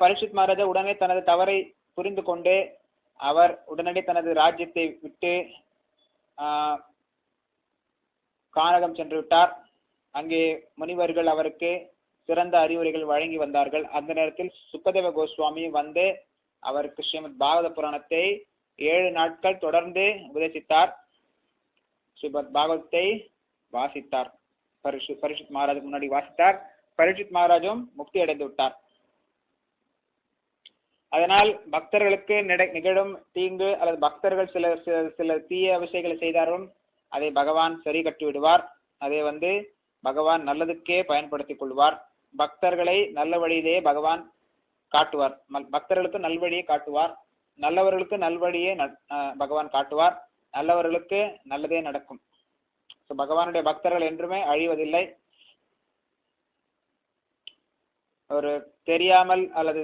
பரீட்சித் மகாராஜா உடனே தனது தவறை புரிந்து கொண்டு அவர் உடனடி தனது ராஜ்யத்தை விட்டு கானகம் சென்று விட்டார். அங்கே முனிவர்கள் அவருக்கு சிறந்த அறிவுரைகள் வழங்கி வந்தார்கள். அந்த நேரத்தில் சுக்கதேவ கோஸ்வாமி வந்து அவருக்கு ஸ்ரீமத் பாகவத புராணத்தை 7 நாட்கள் தொடர்ந்து உபதேசித்தார். ஸ்ரீமத் பாகவத்தை வாசித்தார். பரீட்சித் மகாராஜுக்கு முன்னாடி வாசித்தார். பரீட்சித் மகாராஜும் முக்தி அடைந்து விட்டார். அதனால் பக்தர்களுக்கு நிகழும் தீங்கு அல்லது பக்தர்கள் சில தீய விஷயங்களை செய்தாலும் அதை பகவான் சரி கட்டி விடுவார். அதை பகவான் நல்லதுக்கே பயன்படுத்திக் கொள்வார். பக்தர்களை நல்ல வழியிலேயே பகவான் காட்டுவார். பக்தர்களுக்கு நல்வழியை காட்டுவார். நல்லவர்களுக்கு நல்வழியே பகவான் காட்டுவார். நல்லவர்களுக்கு நல்லதே நடக்கும். பகவானுடைய பக்தர்கள் என்றுமே அழிவதில்லை. ஒரு தெரியாமல் அல்லது